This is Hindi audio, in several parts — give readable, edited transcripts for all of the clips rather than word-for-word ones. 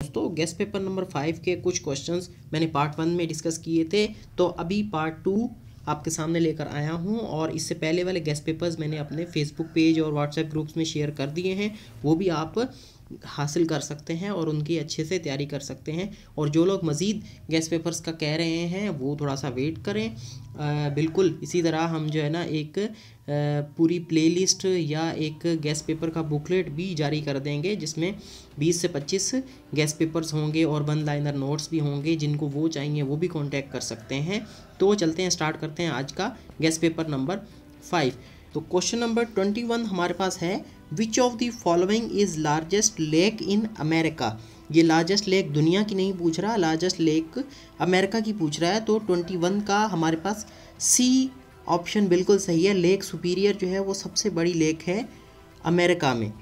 दोस्तों गेस्ट पेपर नंबर 5 के कुछ क्वेश्चंस मैंने पार्ट 1 में डिस्कस किए थे, तो अभी पार्ट 2 आपके सामने लेकर आया हूं। और इससे पहले वाले गेस्ट पेपर्स मैंने अपने फेसबुक पेज और व्हाट्सएप ग्रुप्स में शेयर कर दिए हैं, वो भी आप हासिल कर सकते हैं और उनकी अच्छे से तैयारी कर सकते हैं। और जो लोग मज़ीद गेस्ट पेपर्स का कह रहे हैं वो थोड़ा सा वेट करें। बिल्कुल इसी तरह हम जो है ना एक पूरी प्लेलिस्ट या एक गेस्ट पेपर का बुकलेट भी जारी कर देंगे, जिसमें 20 से 25 गेस्ट पेपर्स होंगे और वन लाइनर नोट्स भी होंगे। जिनको वो चाहिए वो भी कांटेक्ट कर सकते हैं। तो चलते हैं, स्टार्ट करते हैं आज का गेस्ट पेपर नंबर 5। तो क्वेश्चन नंबर 21 हमारे पास है, which of the following is largest lake in America. ये लार्जेस्ट लेक दुनिया की नहीं पूछ रहा, लार्जेस्ट लेक अमेरिका की पूछ रहा है। तो 21 का हमारे पास सी ऑप्शन बिल्कुल सही है। लेक सुपीरियर जो है वो सबसे बड़ी लेक है अमेरिका में।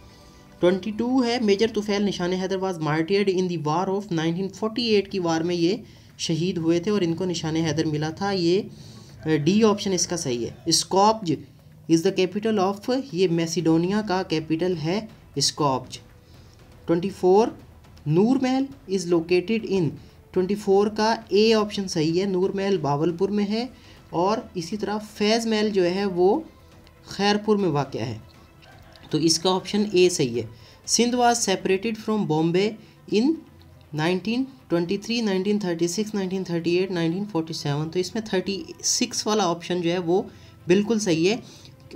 22 है, major Tufail Nishan Haider was martyred in the war of 1948 की वार में ये शहीद हुए थे और इनको निशान हैदर मिला था। ये डी ऑप्शन इसका सही है। स्कॉप्ज इज़ द कैपिटल ऑफ, ये मैसिडोनिया का कैपिटल है स्कॉप्ज। 24 नूर महल इज़ लोकेटेड इन, 24 का ए ऑप्शन सही है। नूर महल भावलपुर में है और इसी तरह फैज़ महल जो है वो खैरपुर में वाक़ है, तो इसका ऑप्शन ए सही है। Sindh was separated from Bombay in 1923, 1936, 1938, 1947, तो इसमें 36 वाला ऑप्शन जो है वो बिल्कुल सही है।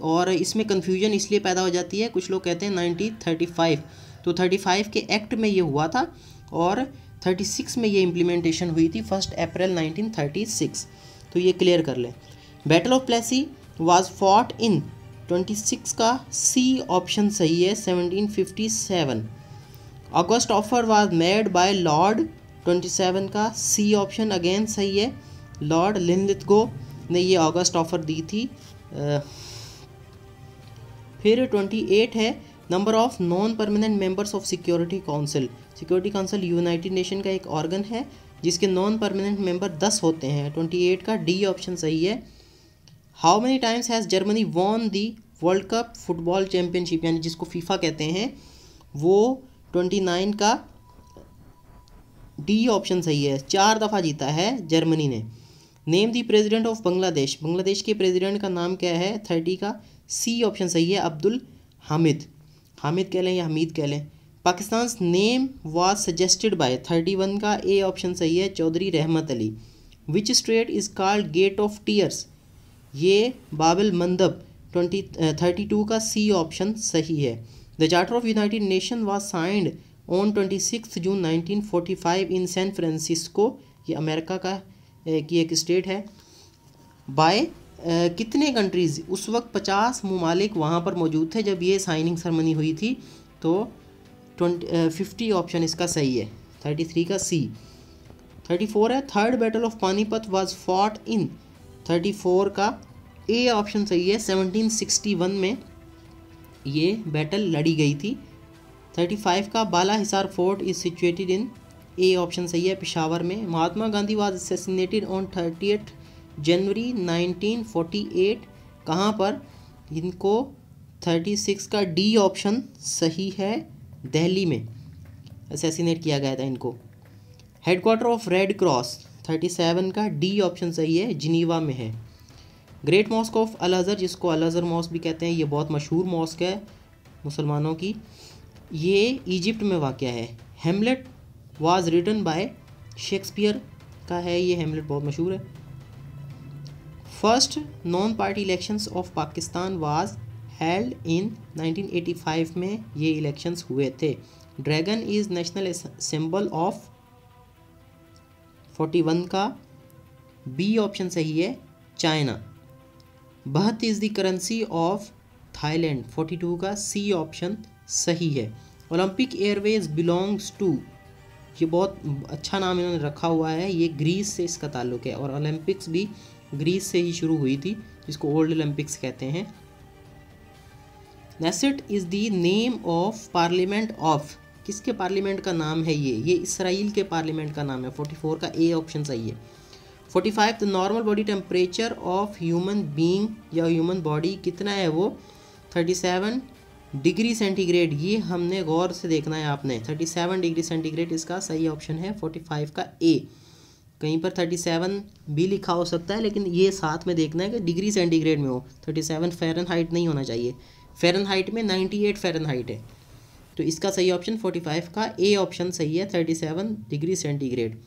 और इसमें कन्फ्यूजन इसलिए पैदा हो जाती है, कुछ लोग कहते हैं 1935, तो 35 के एक्ट में ये हुआ था और 36 में ये इम्प्लीमेंटेशन हुई थी 1 अप्रैल 1936, तो ये क्लियर कर लें। Battle of Plassey was fought in, 26 का सी ऑप्शन सही है, 1757। August offer was made by lord, 27 का सी ऑप्शन अगेन सही है। लॉर्ड लिनलिथगो ने ये ऑगस्ट ऑफर दी थी। फिर 28 है, number of non permanent members of security council. Security council United nation का एक ऑर्गन है जिसके नॉन परमानेंट मेंबर 10 होते हैं। 28 का डी ऑप्शन सही है। How many times has Germany won the world cup football championship, यानी जिसको फीफा कहते हैं, वो 29 का डी ऑप्शन सही है। 4 दफ़ा जीता है जर्मनी ने। Name the president of Bangladesh, Bangladesh के प्रेसिडेंट का नाम क्या है, 30 का सी ऑप्शन सही है, अब्दुल हामिद। हामिद कह लें या हमीद कह लें। Pakistan name was suggested by, 31 का ए ऑप्शन सही है, Chaudhary Rahmat Ali. Which strait is called gate of tears, ये बाबिल मंदब, 32 का सी ऑप्शन सही है। The charter of United Nation was signed on 26 June 1945 in San Francisco, ये अमेरिका का की एक स्टेट है। बाय कितने कंट्रीज़, उस वक्त 50 ममालिक वहाँ पर मौजूद थे जब ये साइनिंग सेरेमनी हुई थी, तो 50 ऑप्शन इसका सही है, 33 का सी। 34 है, third battle of Panipat was fought इन, 34 का ए ऑप्शन सही है, 1761 में ये बैटल लड़ी गई थी। 35 का Bala Hisar fort is situated in, A option सही है, पेशावर में। Mahatma Gandhi was assassinated on 30 January 1948, कहाँ पर, इनको 36 का डी ऑप्शन सही है, दिल्ली में असैसिनेट किया गया था इनको। हेडक्वार्टर ऑफ रेड क्रॉस, 37 का डी ऑप्शन सही है, जिनीवा में है। ग्रेट मॉस्क ऑफ अल अज़हर, जिसको अल अज़हर मॉस्क भी कहते हैं, ये बहुत मशहूर मॉस्क है मुसलमानों की, ये इजिप्ट में वाक़ है। हेमलेट वाज रिटन बाय शेक्सपियर का है, ये हेमलेट बहुत मशहूर है। First non party elections of Pakistan was held in 1985 में ये इलेक्शंस हुए थे। Dragon is national symbol of, 41 का बी ऑप्शन सही है, चाइना। बहत is the currency of Thailand, 42 का सी ऑप्शन सही है। ओलंपिक एयरवेज बिलोंग्स टू, ये बहुत अच्छा नाम इन्होंने रखा हुआ है, ये ग्रीस से इसका ताल्लुक है और ओलंपिक्स भी ग्रीस से ही शुरू हुई थी, जिसको ओल्ड ओलंपिक्स कहते हैं। Knesset is the name of parliament of, किसके पार्लियामेंट का नाम है ये इसराइल के पार्लियामेंट का नाम है, 44 का ए ऑप्शन सही है। 45 the normal body temperature of human being या ह्यूमन बॉडी कितना है वो, 37 डिग्री सेंटीग्रेड, ये हमने गौर से देखना है आपने। 37 डिग्री सेंटीग्रेड इसका सही ऑप्शन है 45 का ए। कहीं पर 37 भी लिखा हो सकता है, लेकिन ये साथ में देखना है कि डिग्री सेंटीग्रेड में हो। 37 फ़ारेनहाइट नहीं होना चाहिए। फ़ारेनहाइट में 98 फ़ारेनहाइट है, तो इसका सही ऑप्शन 45 का ए ऑप्शन सही है, 37 degree centigrade.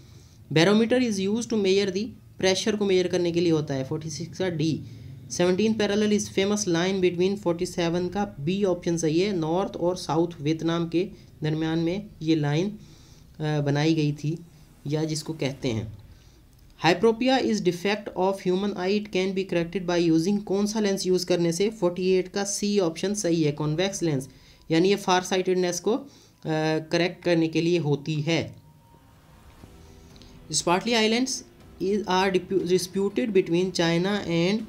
Barometer is use to measure the, pressure को मेजर करने के लिए होता है, 46 का D. 17 parallel is famous line between, 47 का बी ऑप्शन सही है, नॉर्थ और साउथ वियतनाम के दरमियान में ये लाइन बनाई गई थी, या जिसको कहते हैं। Hypermetropia is defect of human eye, it can be corrected by using, कौन सा लेंस यूज़ करने से, 48 का सी ऑप्शन सही है, कॉन्वेक्स लेंस, यानी ये फार साइटेडनेस को करेक्ट करने के लिए होती है। Spratly islands are disputed between China and,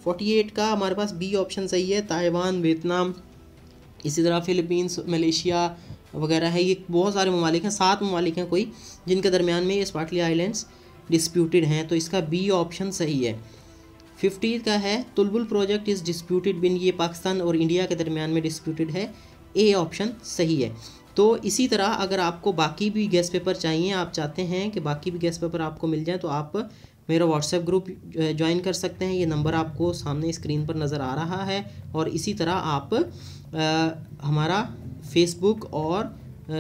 48 का हमारे पास बी ऑप्शन सही है, ताइवान, वियतनाम, इसी तरह फिलीपींस, मलेशिया वगैरह है। ये बहुत सारे ममालिक हैं, 7 ममालिक हैं कोई, जिनके दरमियान में ये स्पार्टली आइलैंड्स डिस्प्यूटेड हैं, तो इसका बी ऑप्शन सही है। 50 का है, तुलबुल प्रोजेक्ट इज़ डिस्प्यूटेड बिन, ये पाकिस्तान और इंडिया के दरमियान में डिस्प्यूटेड है, ए ऑप्शन सही है। तो इसी तरह अगर आपको बाकी भी गेस्ट पेपर चाहिए, आप चाहते हैं कि बाकी भी गेस्ट पेपर आपको मिल जाए, तो आप मेरा व्हाट्सएप ग्रुप ज्वाइन कर सकते हैं। ये नंबर आपको सामने स्क्रीन पर नज़र आ रहा है। और इसी तरह आप हमारा फेसबुक और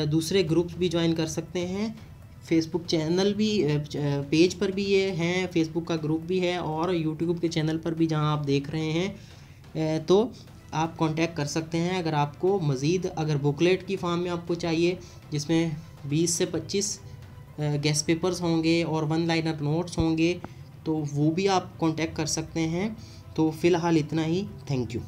दूसरे ग्रुप्स भी ज्वाइन कर सकते हैं। फेसबुक चैनल भी, पेज पर भी ये हैं, फेसबुक का ग्रुप भी है, और यूट्यूब के चैनल पर भी जहां आप देख रहे हैं, तो आप कांटेक्ट कर सकते हैं। अगर आपको मज़ीद अगर बुकलेट की फॉर्म में आपको चाहिए, जिसमें 20 से 25 गेस्ट पेपर्स होंगे और 1 लाइनर नोट्स होंगे, तो वो भी आप कांटेक्ट कर सकते हैं। तो फ़िलहाल इतना ही, थैंक यू।